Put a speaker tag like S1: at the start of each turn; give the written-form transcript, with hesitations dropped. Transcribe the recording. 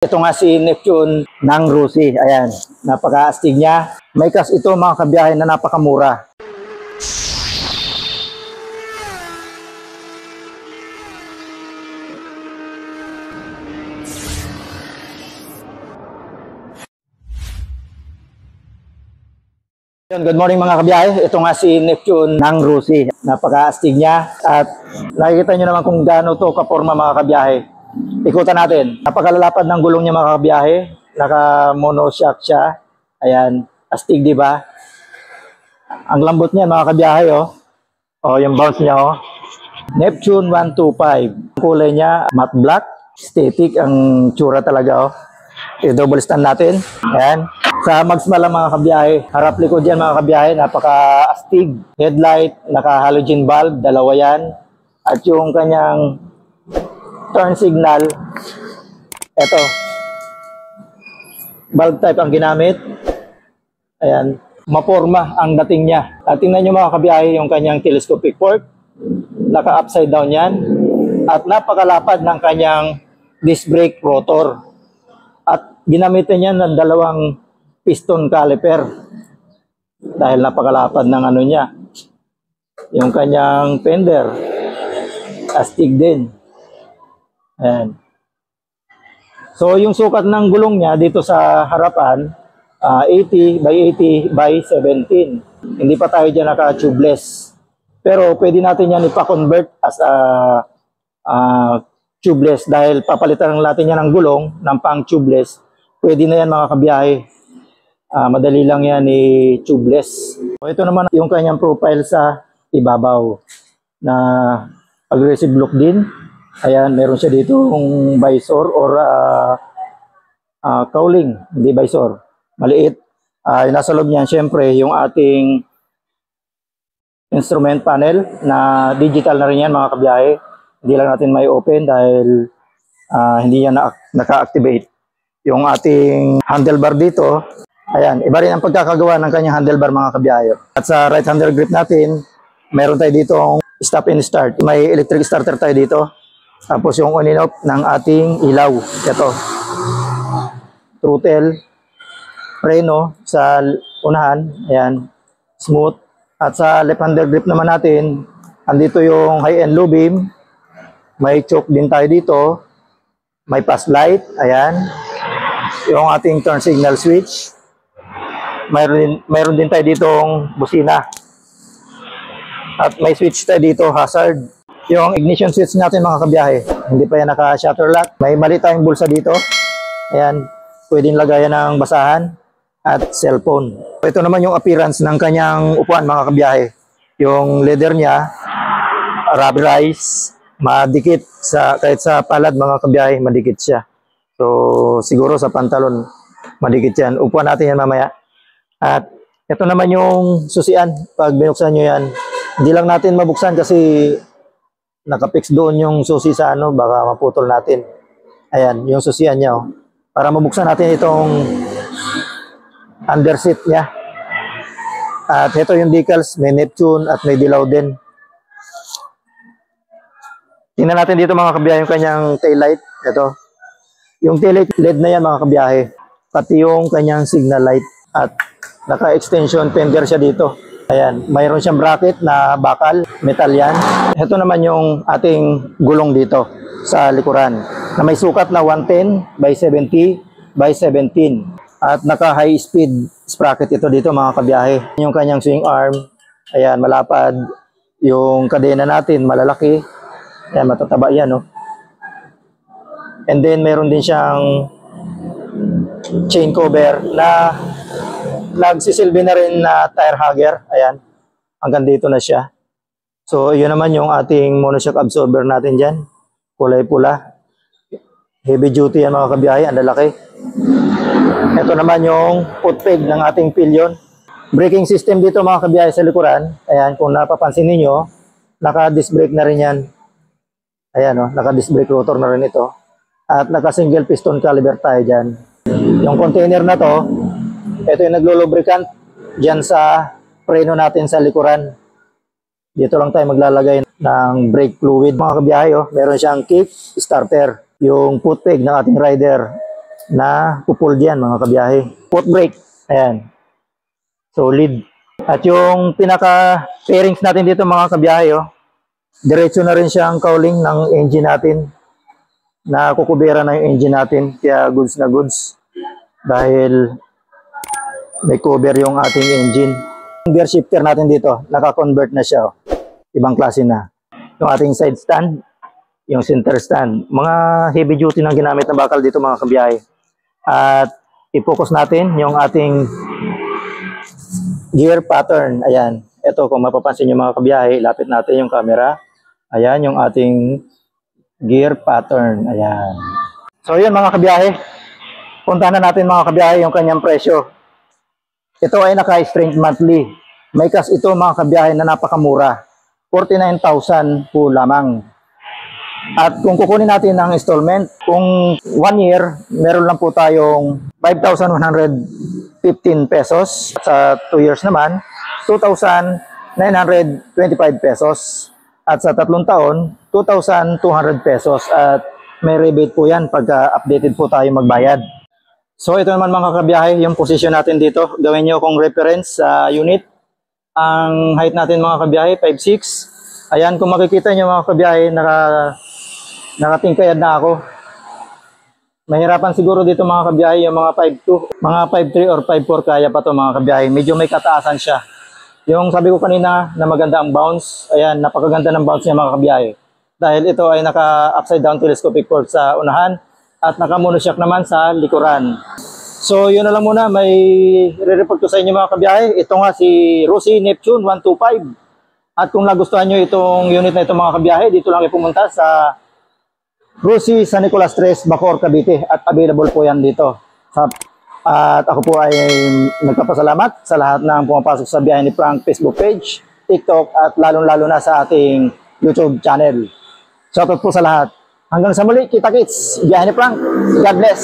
S1: Ito nga si Neptune ng Rusi. Ayan, napaka-astig niya. May kas ito mga kabiyahe na napakamura. Good morning mga kabiyahe. Ito nga si Neptune ng Rusi. Napaka-astig niya. At nakikita nyo naman kung gaano to kaporma mga kabiyahe. Ikutan natin. Napakalalapad ng gulong niya mga kabiyahe. Naka-monoshock siya. Ayan. Astig, di ba? Ang lambot niya mga kabiyahe, oh. Oh, yung bounce niya, oh. Neptune 125. Kulay niya, matte black. Static ang tsura talaga, oh. I-double stand natin. Ayan. Sa mags lang mga kabiyahe. Harap likod yan mga kabiyahe. Napaka-astig. Headlight, naka-halogen bulb. Dalawa yan. At yung kanyang turn signal, eto, bulb type ang ginamit. Ayan, maporma ang dating niya. At tingnan nyo mga kabiyahe yung kanyang telescopic fork, naka upside down yan, at napakalapad ng kanyang disc brake rotor. At ginamitan niya ng dalawang piston caliper dahil napakalapad ng ano niya. Yung kanyang fender, astig din. Ayan. So yung sukat ng gulong niya dito sa harapan, 80 by 80 by 17. Hindi pa tayo dyan naka-tubeless. Pero pwede natin yan ipa-convert as a tubeless dahil papalitan natin yan ng gulong ng pang-tubeless. Pwede na yan mga kabiyahe. Madali lang yan i-tubeless. So ito naman yung kanyang profile sa ibabaw na aggressive look din. Ayan, meron siya dito yung visor or cowling, hindi visor. Maliit. Yung nasa loob niyan, syempre, yung ating instrument panel na digital na rin yan mga kabiyahe. Hindi lang natin may open dahil hindi yan naka-activate. Yung ating handlebar dito, ayan, iba rin ang pagkakagawa ng kanyang handlebar mga kabiyahe. At sa right handle grip natin, meron tayo dito stop and start. May electric starter tayo dito. Tapos yung on and off ng ating ilaw. Ito. Throttle. Preno sa unahan. Ayan. Smooth. At sa left-hander grip naman natin, andito yung high and low beam. May choke din tayo dito. May pass light. Ayan. Yung ating turn signal switch. Mayroon din tayo ditong busina. At may switch tayo dito, hazard. Yung ignition switch natin mga kabiyahe, hindi pa yan naka-shutter lock. May mali tayong bulsa dito. Ayan, pwedeng lagayan ng basahan at cellphone. Ito naman yung appearance ng kanyang upuan mga kabiyahe. Yung leather niya, rubberized, madikit kahit sa palad mga kabiyahe, madikit siya. So siguro sa pantalon, madikit yan. Upuan natin yan mamaya. At ito naman yung susian. Pag binuksan nyo yan, hindi lang natin mabuksan kasi nakapix doon yung susi sa ano, baka maputol natin. Ayan, yung susian niya, oh. Para mabuksan natin itong underseat niya. At ito yung decals, may Neptune at may dilaw din. Tingnan natin dito mga kabiyahe yung kanyang taillight. Ito. Yung taillight LED na yan mga kabiyahe. Pati yung kanyang signal light. At naka-extension fender siya dito. Ayan, mayroon siyang bracket na bakal, metal yan. Ito naman yung ating gulong dito sa likuran na may sukat na 110 by 70 by 17. At naka-high speed sprocket ito dito mga kabiyahe. Yung kanyang swing arm, ayan, malapad. Yung kadena natin, malalaki. Ayan, matataba yan, no? And then, meron din siyang chain cover na nagsisilbi na rin na tire hugger. Ayan. Hanggang dito na siya. So, yun naman yung ating monoshock absorber natin dyan. Kulay pula. Heavy duty yan mga kabiyahe. Ang lalaki. Ito naman yung foot peg ng ating pillion. Braking system dito mga kabiyahe sa likuran. Ayan. Kung napapansin niyo, naka-disc brake na rin yan. Ayan o. Naka-disc brake rotor na rin ito. At naka-single piston caliber tayo dyan. Yung container na to, ito yung naglo-lubricant dyan sa preno natin sa likuran. Dito lang tayo maglalagay ng brake fluid. Mga kabiyahe, oh, meron siyang kick starter. Yung foot peg ng ating rider, na pupull yan mga kabiyahe. Foot brake, ayan. Solid. At yung pinaka fairings natin dito mga kabiyahe, oh, diretso na rin siyang cowling ng engine natin. Na kukubera na yung engine natin, kaya goods na goods. Dahil may cover yung ating engine. Yung gear shifter natin dito, naka-convert na siya, oh. Ibang klase na. Yung ating side stand, yung center stand. Mga heavy duty nang ginamit na bakal dito mga kabiyahe. At i-focus natin yung ating gear pattern. Ayan. Ito, kung mapapansin nyo mga kabiyahe, lapit natin yung camera. Ayan, yung ating gear pattern. Ayan. So, yun mga kabiyahe. Puntahan na natin mga kabiyahe yung kanyang presyo. Ito ay naka-strength monthly. May cash ito mga kabiyahe na napakamura. 49,000 po lamang. At kung kukunin natin ang installment, kung 1 year, meron lang po tayong 5,115 pesos. Sa 2 years naman, 2,925 pesos. At sa 3 taon, 2,200 pesos. At may rebate po yan pagka updated po tayo magbayad. So ito naman mga kabiyahe, yung position natin dito. Gawin nyo kung reference sa unit. Ang height natin mga kabiyahe, 5'6". Ayan, kung makikita nyo mga kabiyahe, nakatingkayad na ako. Mahirapan siguro dito mga kabiyahe, yung mga 5'2", mga 5'3 or 5'4 kaya pa to mga kabiyahe. Medyo may kataasan siya. Yung sabi ko kanina na maganda ang bounce, ayan, napakaganda ng bounce niya mga kabiyahe. Dahil ito ay naka-upside down telescopic port sa unahan at naka-monoshock naman sa likuran. So yun na lang muna, may re-report ko sa inyo mga kabiyahe. Ito nga si Rusi Neptune 125. At kung nagustuhan nyo itong unit na ito mga kabiyahe, dito lang kayo pumunta sa Rusi San Nicolas 3, Bacoor, Cavite. At available po yan dito. At ako po ay nagpapasalamat sa lahat ng pumapasok sa Biyahe ni Frank Facebook page, TikTok at lalong-lalo na sa ating YouTube channel. Shoutout po sa lahat. Hanggang sa muli, kita-kits. Biyahe ni Frank. God bless.